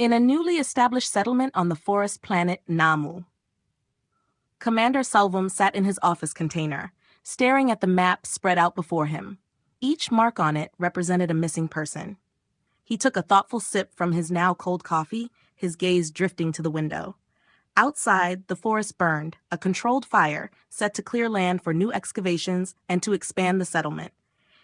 in a newly established settlement on the forest planet Namu. Commander Salvom sat in his office container, staring at the map spread out before him. Each mark on it represented a missing person. He took a thoughtful sip from his now cold coffee, his gaze drifting to the window. Outside, the forest burned, a controlled fire set to clear land for new excavations and to expand the settlement.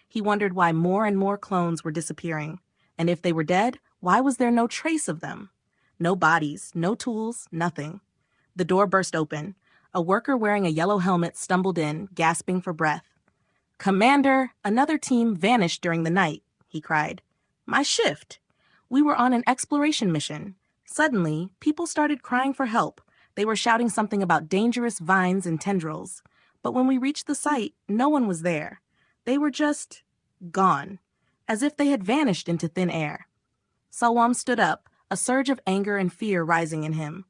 He wondered why more and more clones were disappearing, and if they were dead, why was there no trace of them? No bodies, no tools, nothing. The door burst open. A worker wearing a yellow helmet stumbled in, gasping for breath. "Commander, another team vanished during the night," he cried. "My shift. We were on an exploration mission. Suddenly, people started crying for help. They were shouting something about dangerous vines and tendrils. But when we reached the site, no one was there. They were just gone, as if they had vanished into thin air." Salwam stood up, a surge of anger and fear rising in him.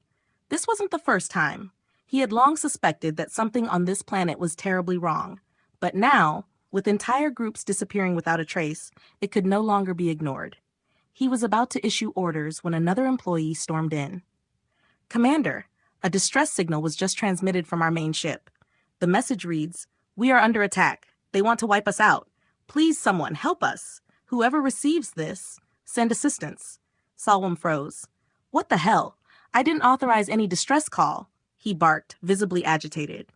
This wasn't the first time. He had long suspected that something on this planet was terribly wrong. But now, with entire groups disappearing without a trace, it could no longer be ignored. He was about to issue orders when another employee stormed in. "Commander, a distress signal was just transmitted from our main ship. The message reads, 'We are under attack. They want to wipe us out. Please, someone, help us. Whoever receives this, send assistance.'" Salwam froze. "What the hell? I didn't authorize any distress call," he barked, visibly agitated.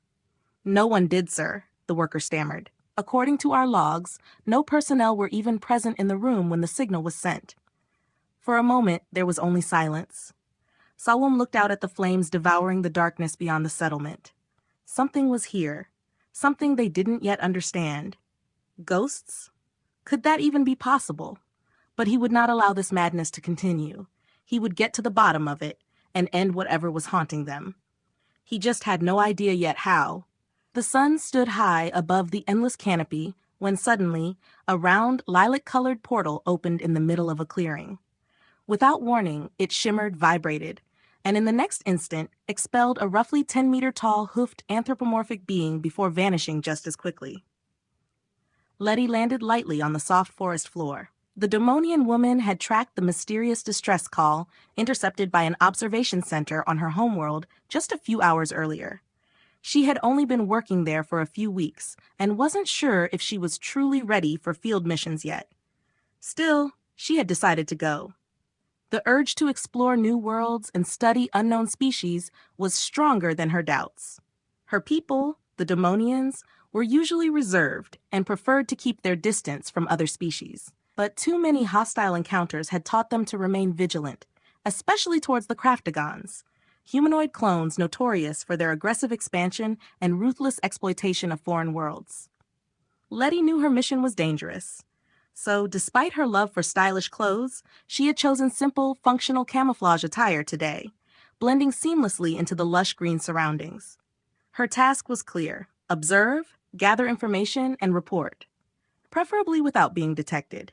"No one did, sir," the worker stammered. "According to our logs, no personnel were even present in the room when the signal was sent." For a moment, there was only silence. Salwam looked out at the flames devouring the darkness beyond the settlement. Something was here. Something they didn't yet understand. Ghosts? Could that even be possible? But he would not allow this madness to continue. He would get to the bottom of it and end whatever was haunting them. He just had no idea yet how. The sun stood high above the endless canopy when suddenly a round, lilac-colored portal opened in the middle of a clearing. Without warning, it shimmered, vibrated, and in the next instant expelled a roughly 10-meter-tall hoofed anthropomorphic being before vanishing just as quickly. Lettie landed lightly on the soft forest floor. The Domonian woman had tracked the mysterious distress call intercepted by an observation center on her homeworld just a few hours earlier. She had only been working there for a few weeks and wasn't sure if she was truly ready for field missions yet. Still, she had decided to go. The urge to explore new worlds and study unknown species was stronger than her doubts. Her people, the Domonians, were usually reserved and preferred to keep their distance from other species. But too many hostile encounters had taught them to remain vigilant, especially towards the Craftigons, humanoid clones notorious for their aggressive expansion and ruthless exploitation of foreign worlds. Lettie knew her mission was dangerous. So, despite her love for stylish clothes, she had chosen simple, functional camouflage attire today, blending seamlessly into the lush green surroundings. Her task was clear: observe, gather information, and report, preferably without being detected.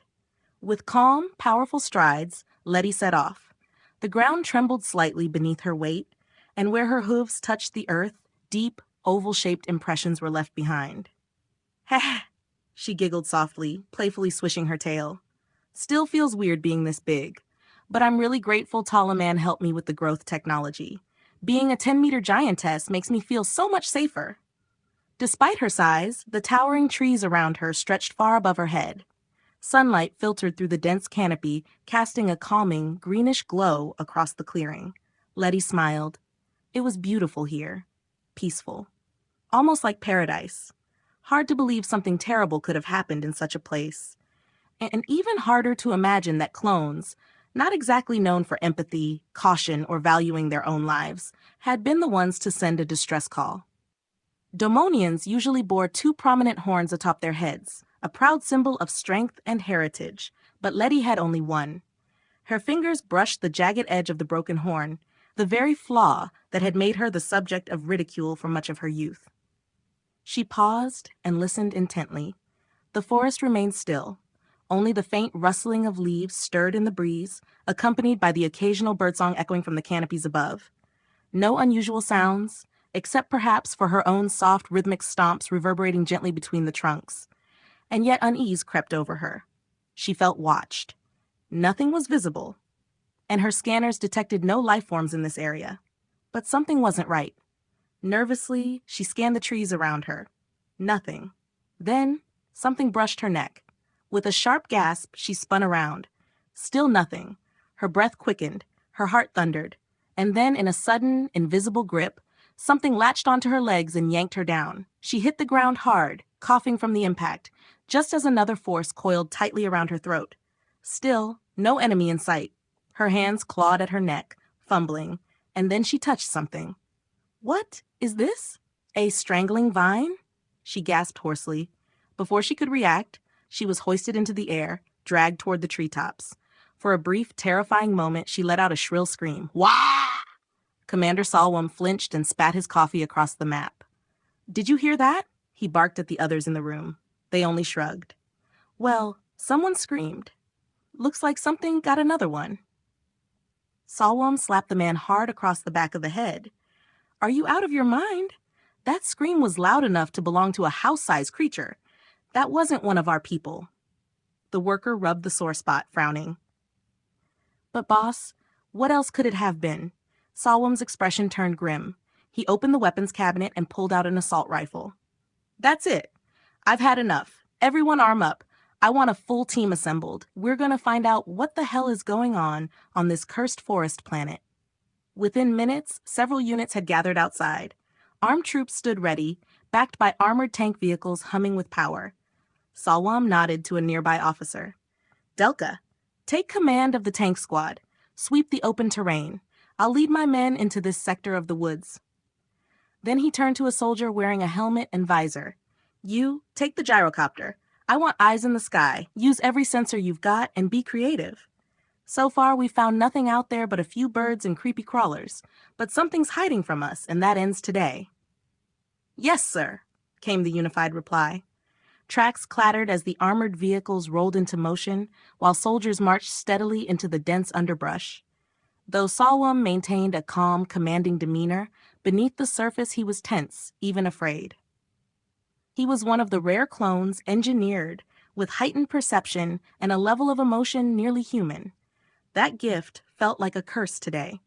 With calm, powerful strides, Lettie set off. The ground trembled slightly beneath her weight, and where her hooves touched the earth, deep, oval-shaped impressions were left behind. "Heh," she giggled softly, playfully swishing her tail. "Still feels weird being this big, but I'm really grateful Talaman helped me with the growth technology. Being a 10-meter giantess makes me feel so much safer." Despite her size, the towering trees around her stretched far above her head. Sunlight filtered through the dense canopy, casting a calming, greenish glow across the clearing. Lettie smiled. It was beautiful here. Peaceful. Almost like paradise. Hard to believe something terrible could have happened in such a place. And even harder to imagine that clones, not exactly known for empathy, caution, or valuing their own lives, had been the ones to send a distress call. Domonians usually bore two prominent horns atop their heads, a proud symbol of strength and heritage, but Lettie had only one. Her fingers brushed the jagged edge of the broken horn, the very flaw that had made her the subject of ridicule for much of her youth. She paused and listened intently. The forest remained still. Only the faint rustling of leaves stirred in the breeze, accompanied by the occasional birdsong echoing from the canopies above. No unusual sounds, except perhaps for her own soft, rhythmic stomps reverberating gently between the trunks. And yet unease crept over her. She felt watched. Nothing was visible. and her scanners detected no life forms in this area. But something wasn't right. Nervously, she scanned the trees around her. Nothing. Then, something brushed her neck. With a sharp gasp, she spun around. Still nothing. Her breath quickened, her heart thundered, and then in a sudden, invisible grip, something latched onto her legs and yanked her down. She hit the ground hard, coughing from the impact, just as another force coiled tightly around her throat. Still, no enemy in sight. Her hands clawed at her neck, fumbling, and then she touched something. "What is this? A strangling vine?" she gasped hoarsely. Before she could react, she was hoisted into the air, dragged toward the treetops. For a brief, terrifying moment, she let out a shrill scream. Wah! Commander Salwam flinched and spat his coffee across the map. "Did you hear that?" He barked at the others in the room. They only shrugged. "Well, someone screamed. Looks like something got another one." Salwam slapped the man hard across the back of the head. "Are you out of your mind? That scream was loud enough to belong to a house-sized creature. That wasn't one of our people." The worker rubbed the sore spot, frowning. "But boss, what else could it have been?" Salwam's expression turned grim. He opened the weapons cabinet and pulled out an assault rifle. "That's it. I've had enough. Everyone arm up. I want a full team assembled. We're going to find out what the hell is going on this cursed forest planet." Within minutes, several units had gathered outside. Armed troops stood ready, backed by armored tank vehicles humming with power. Salwam nodded to a nearby officer. "Delka, take command of the tank squad. Sweep the open terrain. I'll lead my men into this sector of the woods." Then he turned to a soldier wearing a helmet and visor. "You, take the gyrocopter. I want eyes in the sky. Use every sensor you've got and be creative. So far, we've found nothing out there but a few birds and creepy crawlers, but something's hiding from us, and that ends today." "Yes, sir," came the unified reply. Tracks clattered as the armored vehicles rolled into motion, while soldiers marched steadily into the dense underbrush. Though Salwam maintained a calm, commanding demeanor, beneath the surface he was tense, even afraid. He was one of the rare clones engineered with heightened perception and a level of emotion nearly human. That gift felt like a curse today.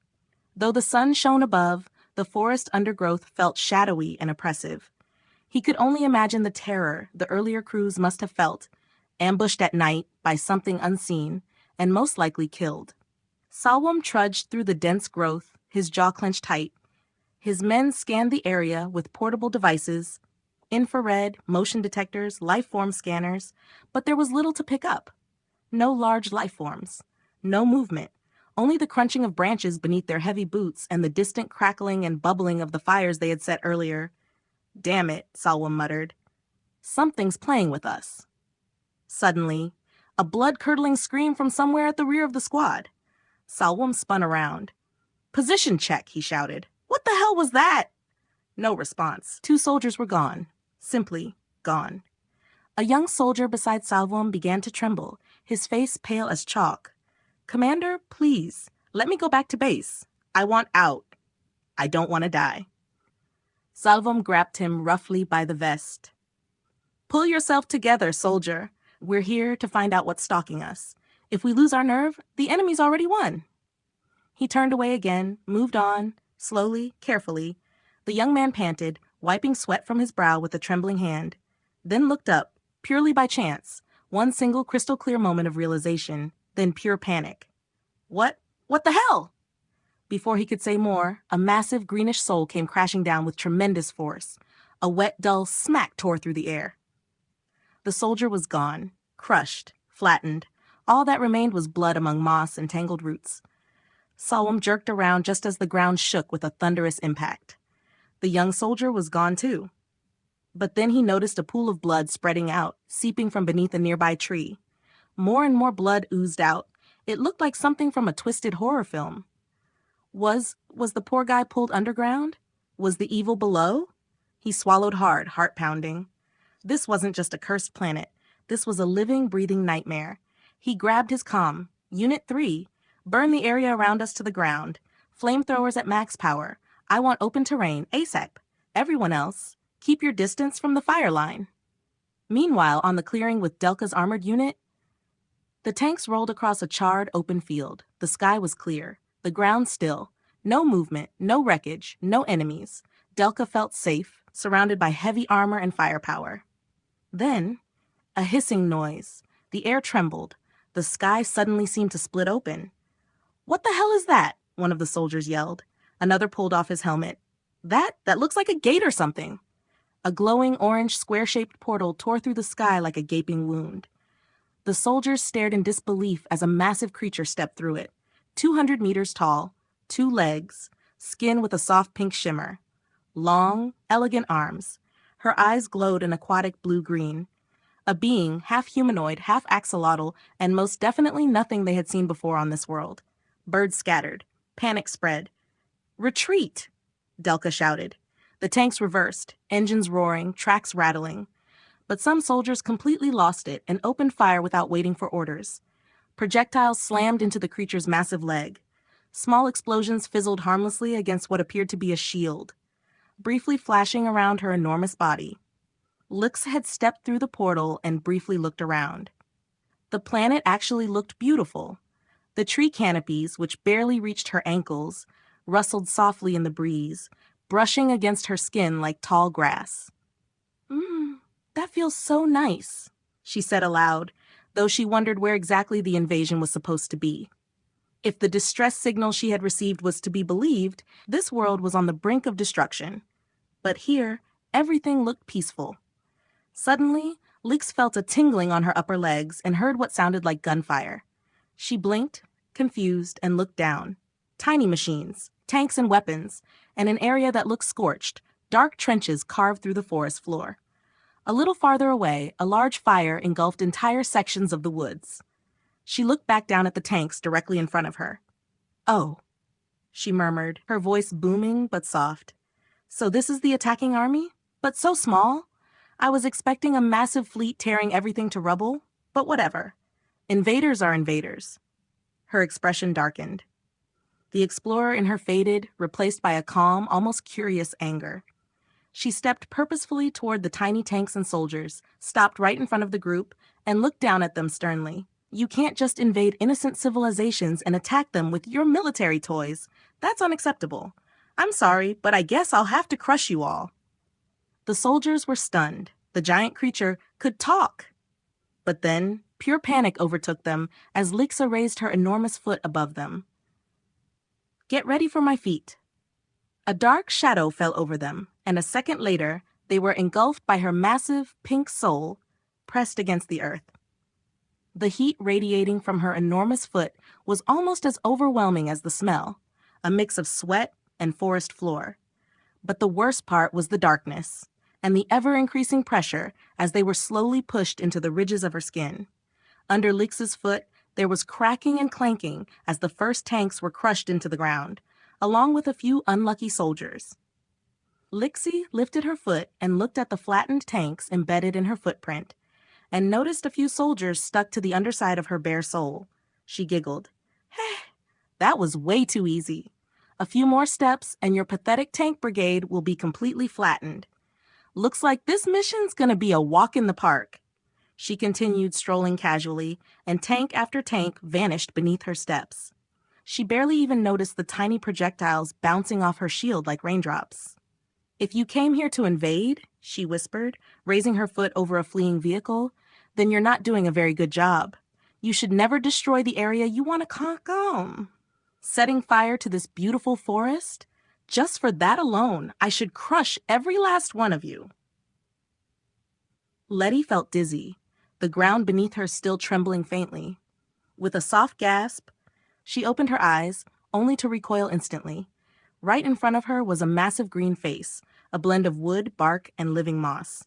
Though the sun shone above, the forest undergrowth felt shadowy and oppressive. He could only imagine the terror the earlier crews must have felt, ambushed at night by something unseen, and most likely killed. Salwam trudged through the dense growth, his jaw clenched tight. His men scanned the area with portable devices, infrared, motion detectors, life form scanners, but there was little to pick up. No large life forms. No movement. Only the crunching of branches beneath their heavy boots and the distant crackling and bubbling of the fires they had set earlier. "Damn it," Salwam muttered. "Something's playing with us." Suddenly, a blood-curdling scream from somewhere at the rear of the squad. Salwam spun around. "Position check," he shouted. "What the hell was that?" No response. 2 soldiers were gone. Simply gone. A young soldier beside Salwam began to tremble, his face pale as chalk. "Commander, please, let me go back to base. I want out. I don't want to die." Salwam grabbed him roughly by the vest. "Pull yourself together, soldier. We're here to find out what's stalking us. If we lose our nerve, the enemy's already won." He turned away again, moved on, slowly, carefully. The young man panted, wiping sweat from his brow with a trembling hand, then looked up, purely by chance, one single crystal-clear moment of realization, then pure panic. What the hell?" Before he could say more, a massive greenish soul came crashing down with tremendous force. A wet, dull smack tore through the air. The soldier was gone, crushed, flattened. All that remained was blood among moss and tangled roots. Salwam jerked around just as the ground shook with a thunderous impact. The young soldier was gone too. But then he noticed a pool of blood spreading out, seeping from beneath a nearby tree. More and more blood oozed out. It looked like something from a twisted horror film. Was the poor guy pulled underground? Was the evil below? He swallowed hard, heart pounding. This wasn't just a cursed planet. This was a living, breathing nightmare. He grabbed his comm. "Unit 3, burn the area around us to the ground. Flamethrowers at max power. I want open terrain, ASAP. Everyone else, keep your distance from the fire line." Meanwhile, on the clearing with Delka's armored unit, The tanks rolled across a charred, open field. The sky was clear, the ground still. No movement, no wreckage, no enemies. Delka felt safe, surrounded by heavy armor and firepower. Then, a hissing noise. The air trembled. The sky suddenly seemed to split open. "What the hell is that?" one of the soldiers yelled. Another pulled off his helmet. That looks like a gate or something." A glowing orange square-shaped portal tore through the sky like a gaping wound. The soldiers stared in disbelief as a massive creature stepped through it. 200 meters tall, 2 legs, skin with a soft pink shimmer. Long, elegant arms. Her eyes glowed an aquatic blue-green. A being, half humanoid, half axolotl, and most definitely nothing they had seen before on this world. Birds scattered. Panic spread. "Retreat!" Delka shouted. The tanks reversed, engines roaring, tracks rattling. But some soldiers completely lost it and opened fire without waiting for orders. Projectiles slammed into the creature's massive leg. Small explosions fizzled harmlessly against what appeared to be a shield, briefly flashing around her enormous body. Lix had stepped through the portal and briefly looked around. The planet actually looked beautiful. The tree canopies, which barely reached her ankles, rustled softly in the breeze, brushing against her skin like tall grass. That feels so nice," she said aloud, though she wondered where exactly the invasion was supposed to be. If the distress signal she had received was to be believed, this world was on the brink of destruction. But here, everything looked peaceful. Suddenly, Lix felt a tingling on her upper legs and heard what sounded like gunfire. She blinked, confused, and looked down. Tiny machines, tanks and weapons, and an area that looked scorched, dark trenches carved through the forest floor. A little farther away, a large fire engulfed entire sections of the woods. She looked back down at the tanks directly in front of her. "Oh," she murmured, her voice booming but soft. "So this is the attacking army? But so small? I was expecting a massive fleet tearing everything to rubble, but whatever. Invaders are invaders." Her expression darkened. The explorer in her faded, replaced by a calm, almost curious anger. She stepped purposefully toward the tiny tanks and soldiers, stopped right in front of the group, and looked down at them sternly. "You can't just invade innocent civilizations and attack them with your military toys. That's unacceptable. I'm sorry, but I guess I'll have to crush you all." The soldiers were stunned. The giant creature could talk. But then, pure panic overtook them as Lixa raised her enormous foot above them. "Get ready for my feet." A dark shadow fell over them, and a second later, they were engulfed by her massive, pink soul, pressed against the earth. The heat radiating from her enormous foot was almost as overwhelming as the smell, a mix of sweat and forest floor. But the worst part was the darkness, and the ever-increasing pressure as they were slowly pushed into the ridges of her skin. Under Lix's foot, there was cracking and clanking as the first tanks were crushed into the ground, along with a few unlucky soldiers. Lixie lifted her foot and looked at the flattened tanks embedded in her footprint, and noticed a few soldiers stuck to the underside of her bare sole. She giggled. That was way too easy. A few more steps and your pathetic tank brigade will be completely flattened. Looks like this mission's gonna be a walk in the park." She continued strolling casually, and tank after tank vanished beneath her steps. She barely even noticed the tiny projectiles bouncing off her shield like raindrops. "If you came here to invade," she whispered, raising her foot over a fleeing vehicle, "then you're not doing a very good job. You should never destroy the area you want to conquer. Setting fire to this beautiful forest? Just for that alone, I should crush every last one of you." Lettie felt dizzy, the ground beneath her still trembling faintly. With a soft gasp, she opened her eyes, only to recoil instantly. Right in front of her was a massive green face, a blend of wood, bark, and living moss.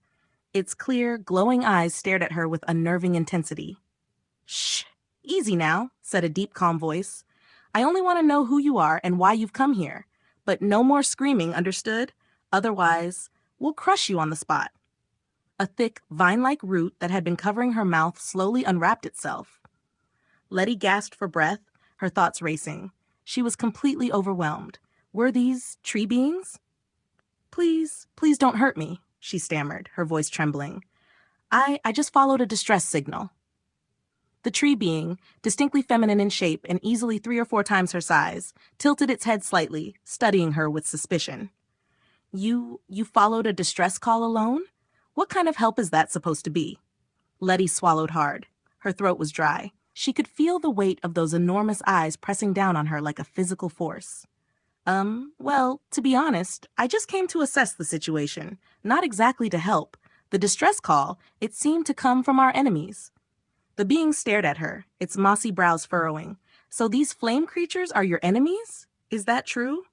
Its clear, glowing eyes stared at her with unnerving intensity. "Shh, easy now," said a deep, calm voice. "I only want to know who you are and why you've come here. But no more screaming, understood? Otherwise, we'll crush you on the spot." A thick, vine-like root that had been covering her mouth slowly unwrapped itself. Lettie gasped for breath, her thoughts racing. She was completely overwhelmed. Were these tree beings? Please don't hurt me," she stammered, her voice trembling. I just followed a distress signal." The tree being, distinctly feminine in shape and easily 3 or 4 times her size, tilted its head slightly, studying her with suspicion. You followed a distress call alone? What kind of help is that supposed to be? Lettie swallowed hard. Her throat was dry. She could feel the weight of those enormous eyes pressing down on her like a physical force. Well, to be honest, I just came to assess the situation, not exactly to help. The distress call, it seemed to come from our enemies. The being stared at her, its mossy brows furrowing. So these flame creatures are your enemies? Is that true?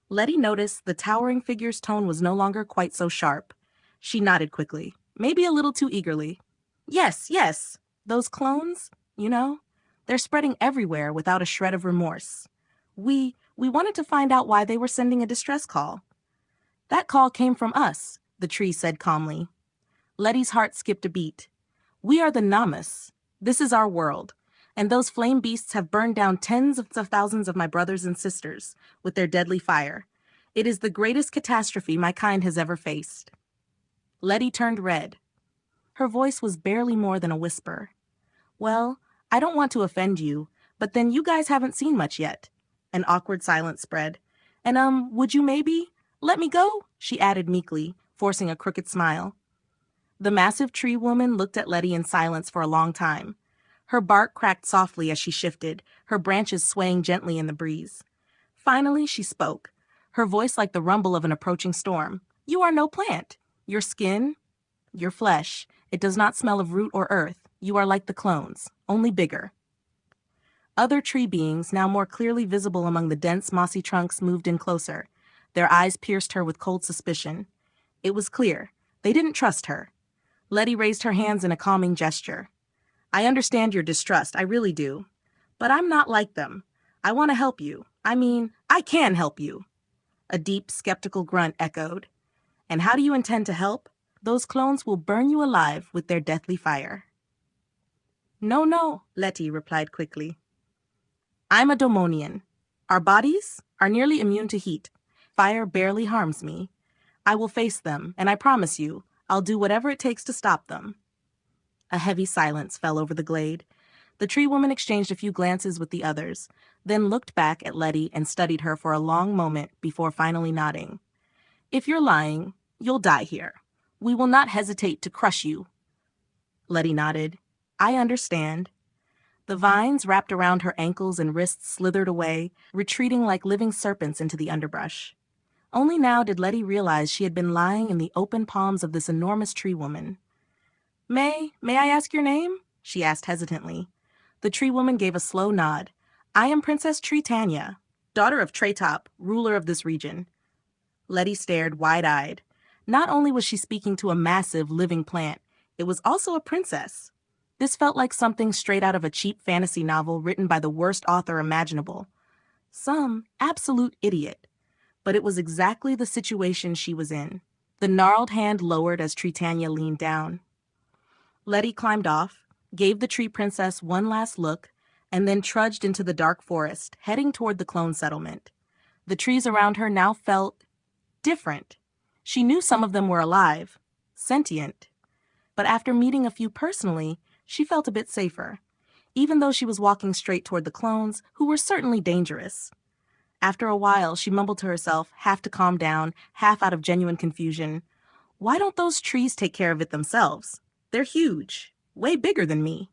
Lettie noticed the towering figure's tone was no longer quite so sharp. She nodded quickly, maybe a little too eagerly. Yes, yes. Those clones, they're spreading everywhere without a shred of remorse. We wanted to find out why they were sending a distress call. That call came from us, the tree said calmly. Lettie's heart skipped a beat. We are the Namas. This is our world. And those flame beasts have burned down tens of thousands of my brothers and sisters with their deadly fire. It is the greatest catastrophe my kind has ever faced. Lettie turned red. Her voice was barely more than a whisper. Well, I don't want to offend you, but then you guys haven't seen much yet. An awkward silence spread. And, would you maybe let me go? She added meekly, forcing a crooked smile. The massive tree woman looked at Lettie in silence for a long time. Her bark cracked softly as she shifted, her branches swaying gently in the breeze. Finally, she spoke, her voice like the rumble of an approaching storm. You are no plant. Your skin, your flesh, it does not smell of root or earth. You are like the clones, only bigger. Other tree beings, now more clearly visible among the dense, mossy trunks, moved in closer. Their eyes pierced her with cold suspicion. It was clear. They didn't trust her. Lettie raised her hands in a calming gesture. I understand your distrust, I really do. But I'm not like them. I want to help you. I can help you. A deep, skeptical grunt echoed. And how do you intend to help? Those clones will burn you alive with their deathly fire. No, Lettie replied quickly. I'm a Domonian. Our bodies are nearly immune to heat. Fire barely harms me. I will face them, and I promise you, I'll do whatever it takes to stop them. A heavy silence fell over the glade. The tree woman exchanged a few glances with the others, then looked back at Lettie and studied her for a long moment before finally nodding. If you're lying, you'll die here. We will not hesitate to crush you. Lettie nodded. I understand. The vines wrapped around her ankles and wrists slithered away, retreating like living serpents into the underbrush. Only now did Lettie realize she had been lying in the open palms of this enormous tree woman. May I ask your name? She asked hesitantly. The tree woman gave a slow nod. I am Princess Tanya, daughter of Treetop, ruler of this region. Lettie stared wide-eyed. Not only was she speaking to a massive, living plant, it was also a princess. This felt like something straight out of a cheap fantasy novel written by the worst author imaginable. Some absolute idiot. But it was exactly the situation she was in. The gnarled hand lowered as Tanya leaned down. Lettie climbed off, gave the tree princess one last look, and then trudged into the dark forest, heading toward the clone settlement. The trees around her now felt different. She knew some of them were alive, sentient. But after meeting a few personally, she felt a bit safer, even though she was walking straight toward the clones, who were certainly dangerous. After a while, she mumbled to herself, half to calm down, half out of genuine confusion. Why don't those trees take care of it themselves? They're huge, way bigger than me.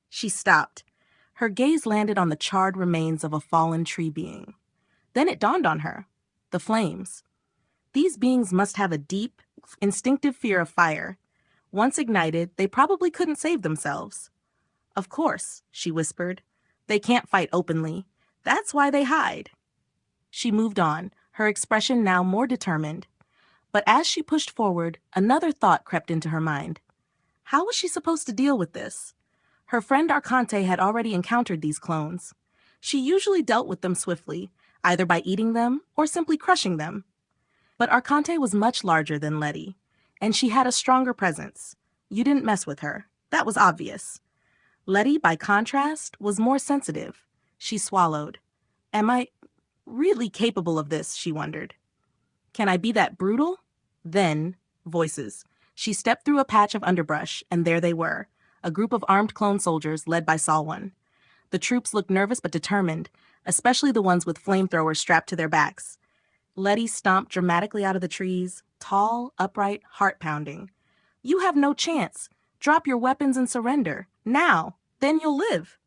She stopped. Her gaze landed on the charred remains of a fallen tree being. Then it dawned on her. The flames. These beings must have a deep, instinctive fear of fire. Once ignited, they probably couldn't save themselves. Of course, she whispered. They can't fight openly. That's why they hide. She moved on, her expression now more determined. But as she pushed forward, another thought crept into her mind. How was she supposed to deal with this? Her friend Argante had already encountered these clones. She usually dealt with them swiftly, either by eating them or simply crushing them. But Argante was much larger than Lettie, and she had a stronger presence. You didn't mess with her. That was obvious. Lettie, by contrast, was more sensitive. She swallowed. Am I really capable of this, she wondered. Can I be that brutal? Then, voices. She stepped through a patch of underbrush, and there they were. a group of armed clone soldiers led by Salwan. The troops looked nervous but determined, especially the ones with flamethrowers strapped to their backs. Lettie stomped dramatically out of the trees, tall, upright, heart-pounding. "You have no chance. Drop your weapons and surrender. Now. Then you'll live."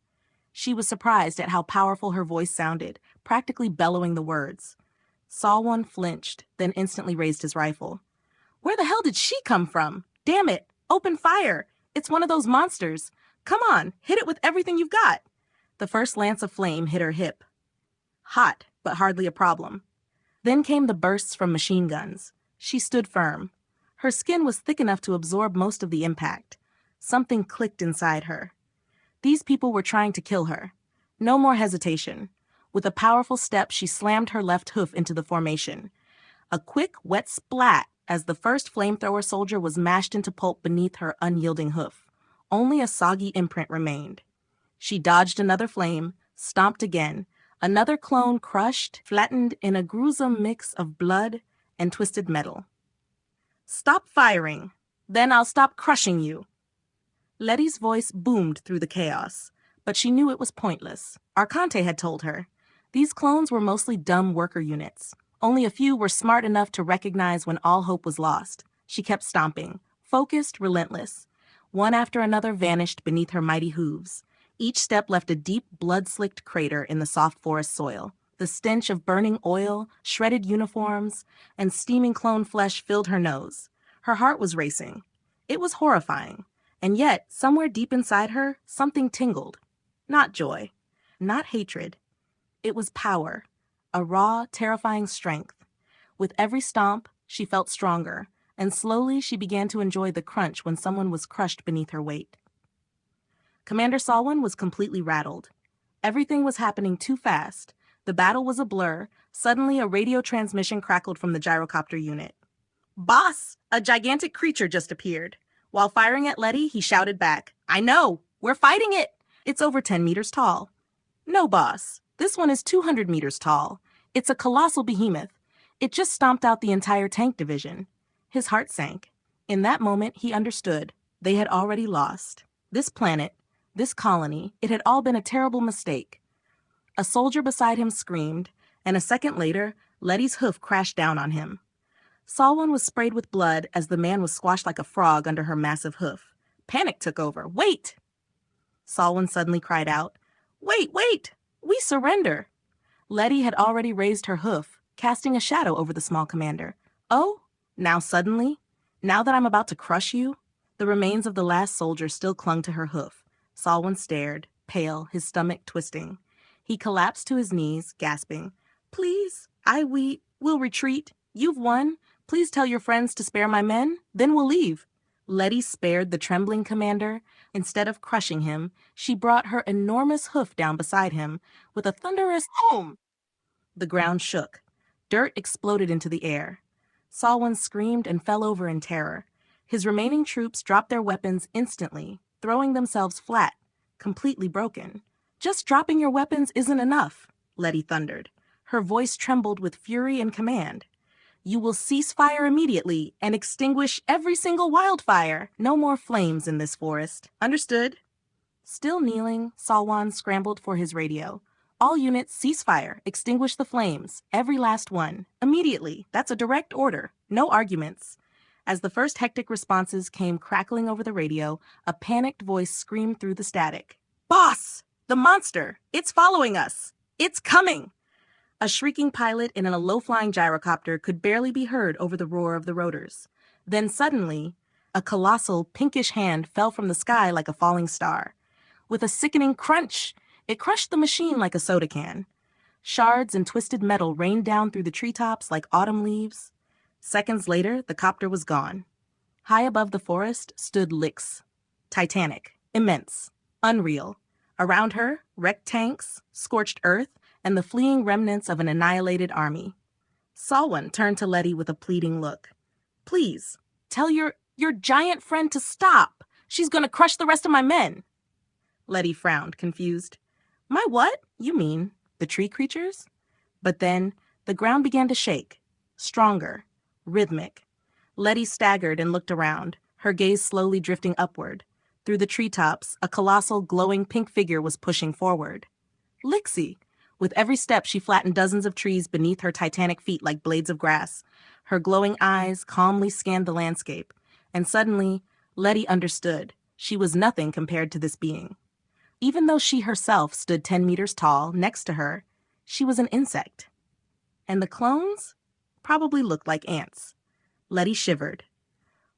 She was surprised at how powerful her voice sounded, practically bellowing the words. Salwan flinched, then instantly raised his rifle. "Where the hell did she come from? Damn it! Open fire! It's one of those monsters. Come on, hit it with everything you've got." The first lance of flame hit her hip. Hot, but hardly a problem. Then came the bursts from machine guns. She stood firm. Her skin was thick enough to absorb most of the impact. Something clicked inside her. These people were trying to kill her. No more hesitation. With a powerful step, she slammed her left hoof into the formation. A quick, wet splat as the first flamethrower soldier was mashed into pulp beneath her unyielding hoof. Only a soggy imprint remained. She dodged another flame, stomped again. Another clone crushed, flattened in a gruesome mix of blood and twisted metal. "Stop firing. Then I'll stop crushing you." Lettie's voice boomed through the chaos, but she knew it was pointless. Arconte had told her. These clones were mostly dumb worker units. Only a few were smart enough to recognize when all hope was lost. She kept stomping, focused, relentless. One after another vanished beneath her mighty hooves. Each step left a deep, blood-slicked crater in the soft forest soil. The stench of burning oil, shredded uniforms, and steaming clone flesh filled her nose. Her heart was racing. It was horrifying. And yet, somewhere deep inside her, something tingled. Not joy. Not hatred. It was power. A raw, terrifying strength. With every stomp, she felt stronger, and slowly she began to enjoy the crunch when someone was crushed beneath her weight. Commander Salwan was completely rattled. Everything was happening too fast. The battle was a blur. Suddenly, a radio transmission crackled from the gyrocopter unit. "Boss, a gigantic creature just appeared." While firing at Lettie, he shouted back, "I know! We're fighting it! It's over 10 meters tall." "No, boss. This one is 200 meters tall. It's a colossal behemoth. It just stomped out the entire tank division." His heart sank. In that moment, he understood. They had already lost. This planet, this colony, it had all been a terrible mistake. A soldier beside him screamed, and a second later, Lettie's hoof crashed down on him. Salwan was sprayed with blood as the man was squashed like a frog under her massive hoof. Panic took over. "Wait!" Salwan suddenly cried out. "Wait, wait! We surrender!" Lettie had already raised her hoof, casting a shadow over the small commander. "Oh, now suddenly? Now that I'm about to crush you?" The remains of the last soldier still clung to her hoof. Salwan stared, pale, his stomach twisting. He collapsed to his knees, gasping, "Please, we'll retreat. You've won. Please tell your friends to spare my men. Then we'll leave." Lettie spared the trembling commander. Instead of crushing him, she brought her enormous hoof down beside him with a thunderous boom. The ground shook. Dirt exploded into the air. Salwan screamed and fell over in terror. His remaining troops dropped their weapons instantly, throwing themselves flat, completely broken. "Just dropping your weapons isn't enough," Lettie thundered. Her voice trembled with fury and command. "You will cease fire immediately and extinguish every single wildfire. No more flames in this forest. Understood?" Still kneeling, Salwan scrambled for his radio. "All units, cease fire. Extinguish the flames. Every last one. Immediately. That's a direct order. No arguments." As the first hectic responses came crackling over the radio, a panicked voice screamed through the static. "Boss! The monster! It's following us! It's coming!" A shrieking pilot in a low-flying gyrocopter could barely be heard over the roar of the rotors. Then suddenly, a colossal, pinkish hand fell from the sky like a falling star. With a sickening crunch, it crushed the machine like a soda can. Shards and twisted metal rained down through the treetops like autumn leaves. Seconds later, the copter was gone. High above the forest stood Lix. Titanic, immense, unreal. Around her, wrecked tanks, scorched earth, and the fleeing remnants of an annihilated army. Salwan turned to Lettie with a pleading look. "Please, tell your giant friend to stop. She's going to crush the rest of my men." Lettie frowned, confused. "My what? You mean the tree creatures?" But then the ground began to shake. Stronger. Rhythmic. Lettie staggered and looked around, her gaze slowly drifting upward. Through the treetops, a colossal, glowing pink figure was pushing forward. Lixie! With every step, she flattened dozens of trees beneath her titanic feet like blades of grass. Her glowing eyes calmly scanned the landscape. And suddenly, Lettie understood. She was nothing compared to this being. Even though she herself stood 10 meters tall next to her, she was an insect. And the clones probably looked like ants. Lettie shivered.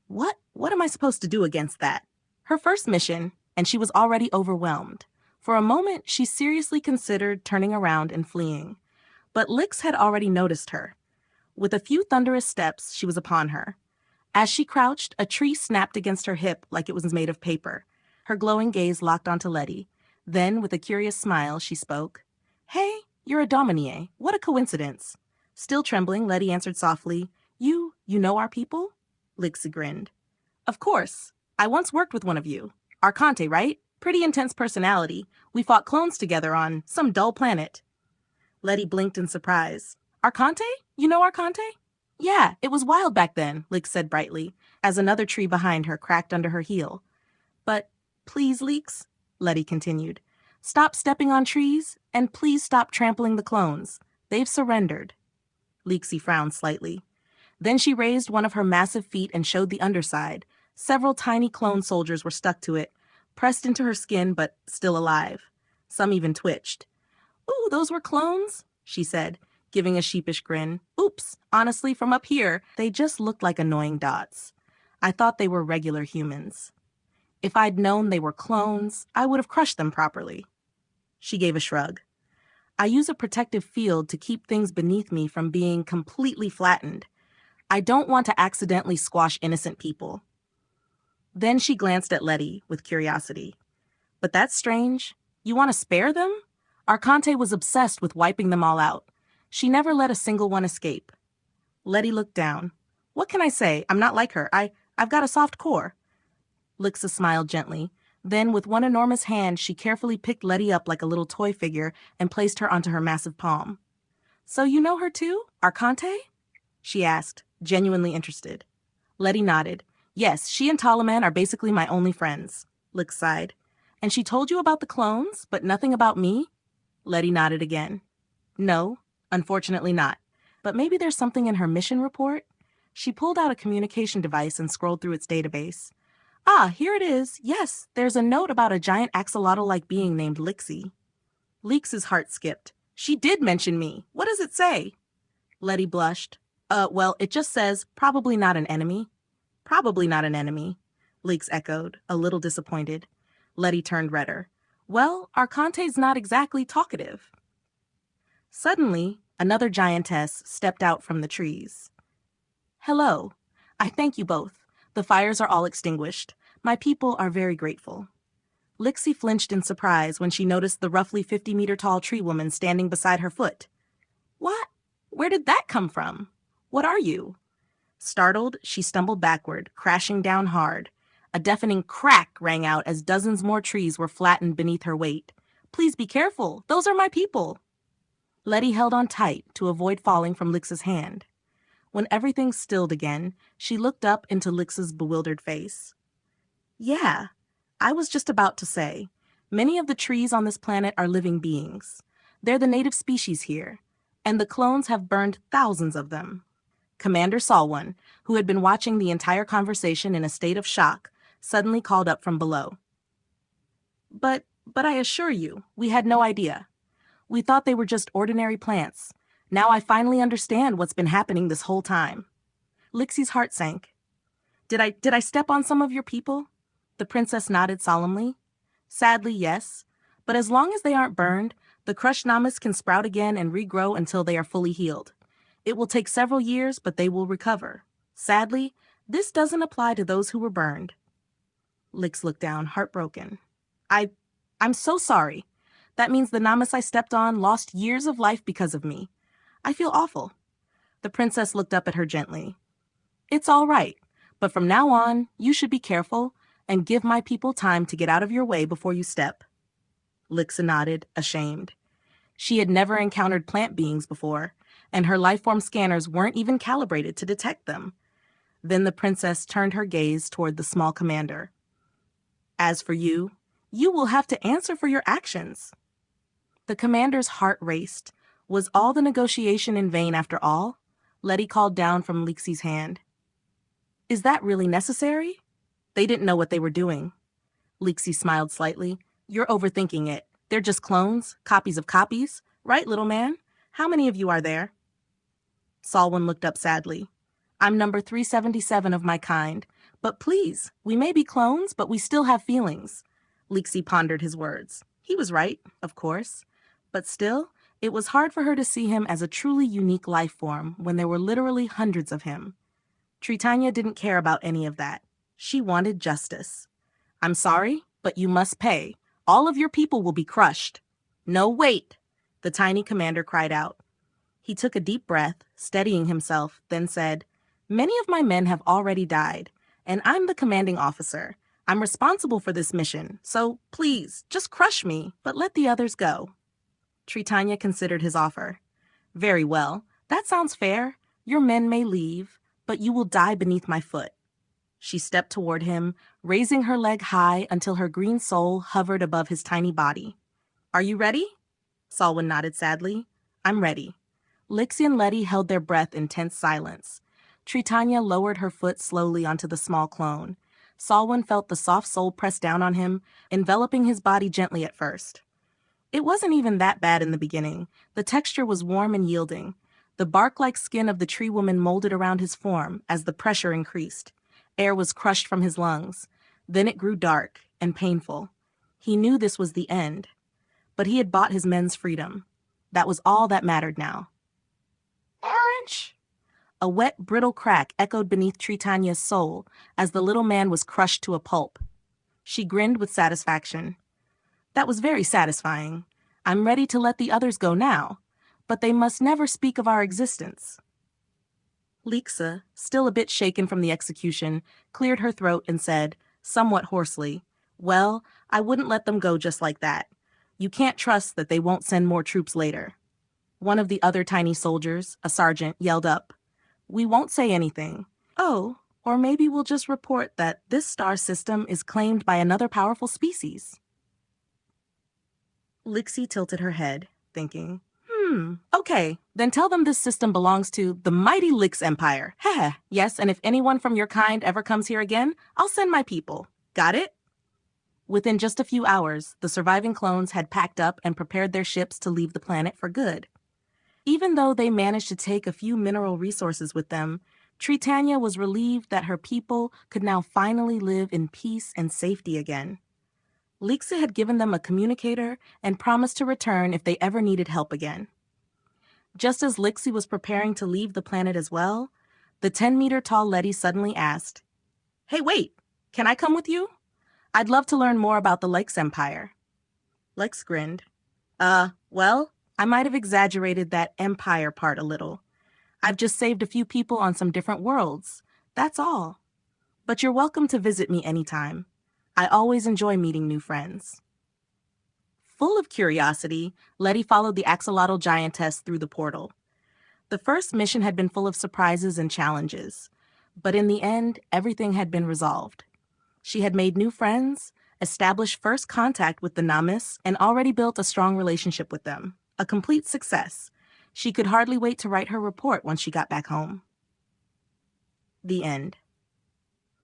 What am I supposed to do against that? Her first mission, and she was already overwhelmed. For a moment, she seriously considered turning around and fleeing. But Lix had already noticed her. With a few thunderous steps, she was upon her. As she crouched, a tree snapped against her hip like it was made of paper. Her glowing gaze locked onto Lettie. Then, with a curious smile, she spoke. Hey, you're a Domonian. What a coincidence. Still trembling, Lettie answered softly, You know our people? Lixie grinned. Of course. I once worked with one of you. Arconte, right? Pretty intense personality. We fought clones together on some dull planet. Lettie blinked in surprise. Arconte? You know Arconte? Yeah, it was wild back then, Lix said brightly, as another tree behind her cracked under her heel. But please, Lix, Lettie continued, stop stepping on trees, and please stop trampling the clones. They've surrendered. Lixie frowned slightly. Then she raised one of her massive feet and showed the underside. Several tiny clone soldiers were stuck to it, pressed into her skin but still alive. Some even twitched. Ooh, those were clones, she said, giving a sheepish grin. Oops, honestly, from up here, they just looked like annoying dots. I thought they were regular humans. If I'd known they were clones, I would have crushed them properly. She gave a shrug. I use a protective field to keep things beneath me from being completely flattened. I don't want to accidentally squash innocent people. Then she glanced at Lettie with curiosity. But that's strange. You want to spare them? Arconte was obsessed with wiping them all out. She never let a single one escape. Lettie looked down. What can I say? I'm not like her. I've got a soft core. Lixa smiled gently. Then, with one enormous hand, she carefully picked Lettie up like a little toy figure and placed her onto her massive palm. So you know her too? Arconte? She asked, genuinely interested. Lettie nodded. Yes, she and Talaman are basically my only friends. Lix sighed. And she told you about the clones, but nothing about me? Lettie nodded again. No, unfortunately not. But maybe there's something in her mission report? She pulled out a communication device and scrolled through its database. Ah, here it is. Yes, there's a note about a giant axolotl-like being named Lixie. Leex's heart skipped. She did mention me. What does it say? Lettie blushed. Well, it just says, probably not an enemy. Probably not an enemy, Leeks echoed, a little disappointed. Lettie turned redder. Well, Arconte's not exactly talkative. Suddenly, another giantess stepped out from the trees. Hello. I thank you both. The fires are all extinguished. My people are very grateful. Lixie flinched in surprise when she noticed the roughly 50-meter-tall treewoman standing beside her foot. What? Where did that come from? What are you? Startled, she stumbled backward, crashing down hard. A deafening crack rang out as dozens more trees were flattened beneath her weight. Please be careful. Those are my people. Lettie held on tight to avoid falling from Lix's hand. When everything stilled again, she looked up into Lix's bewildered face. Yeah, I was just about to say. Many of the trees on this planet are living beings. They're the native species here, and the clones have burned thousands of them. Commander Solwan, who had been watching the entire conversation in a state of shock, suddenly called up from below. But I assure you, we had no idea. We thought they were just ordinary plants. Now I finally understand what's been happening this whole time. Lixie's heart sank. Did I step on some of your people? The princess nodded solemnly. Sadly, yes. But as long as they aren't burned, the crushed namas can sprout again and regrow until they are fully healed. It will take several years, but they will recover. Sadly, this doesn't apply to those who were burned. Lix looked down, heartbroken. I'm so sorry. That means the namas I stepped on lost years of life because of me. I feel awful. The princess looked up at her gently. It's all right, but from now on, you should be careful and give my people time to get out of your way before you step. Lixa nodded, ashamed. She had never encountered plant beings before, and her lifeform scanners weren't even calibrated to detect them. Then the princess turned her gaze toward the small commander. As for you, you will have to answer for your actions. The commander's heart raced. Was all the negotiation in vain after all? Lettie called down from Lixie's hand. Is that really necessary? They didn't know what they were doing. Lixie smiled slightly. You're overthinking it. They're just clones, copies of copies. Right, little man? How many of you are there? Salwyn looked up sadly. I'm number 377 of my kind. But please, we may be clones, but we still have feelings. Lixie pondered his words. He was right, of course. But still, it was hard for her to see him as a truly unique life form when there were literally hundreds of him. Tritania didn't care about any of that. She wanted justice. I'm sorry, but you must pay. All of your people will be crushed. No, wait, the tiny commander cried out. He took a deep breath, steadying himself, then said, Many of my men have already died, and I'm the commanding officer. I'm responsible for this mission, so please, just crush me, but let the others go. Tritania considered his offer. Very well, that sounds fair. Your men may leave, but you will die beneath my foot. She stepped toward him, raising her leg high until her green soul hovered above his tiny body. Are you ready? Salwyn nodded sadly. I'm ready. Lixie and Lettie held their breath in tense silence. Tritania lowered her foot slowly onto the small clone. Salwyn felt the soft sole press down on him, enveloping his body gently at first. It wasn't even that bad in the beginning. The texture was warm and yielding. The bark-like skin of the treewoman molded around his form as the pressure increased. Air was crushed from his lungs. Then it grew dark and painful. He knew this was the end. But he had bought his men's freedom. That was all that mattered now. Orange! A wet, brittle crack echoed beneath Tritania's soul as the little man was crushed to a pulp. She grinned with satisfaction. That was very satisfying. I'm ready to let the others go now, but they must never speak of our existence. Lixa, still a bit shaken from the execution, cleared her throat and said, somewhat hoarsely, Well, I wouldn't let them go just like that. You can't trust that they won't send more troops later. One of the other tiny soldiers, a sergeant, yelled up, We won't say anything. Oh, or maybe we'll just report that this star system is claimed by another powerful species. Lixie tilted her head, thinking, okay, then tell them this system belongs to the mighty Lix Empire. Heh, yes, and if anyone from your kind ever comes here again, I'll send my people. Got it? Within just a few hours, the surviving clones had packed up and prepared their ships to leave the planet for good. Even though they managed to take a few mineral resources with them, Tritania was relieved that her people could now finally live in peace and safety again. Lixa had given them a communicator and promised to return if they ever needed help again. Just as Lixie was preparing to leave the planet as well, the 10-meter-tall Lettie suddenly asked, Hey, wait, can I come with you? I'd love to learn more about the Lix Empire. Lex grinned. Well, I might have exaggerated that empire part a little. I've just saved a few people on some different worlds. That's all. But you're welcome to visit me anytime. I always enjoy meeting new friends. Full of curiosity, Lettie followed the axolotl giantess through the portal. The first mission had been full of surprises and challenges, but in the end, everything had been resolved. She had made new friends, established first contact with the Namis, and already built a strong relationship with them. A complete success. She could hardly wait to write her report once she got back home. The end.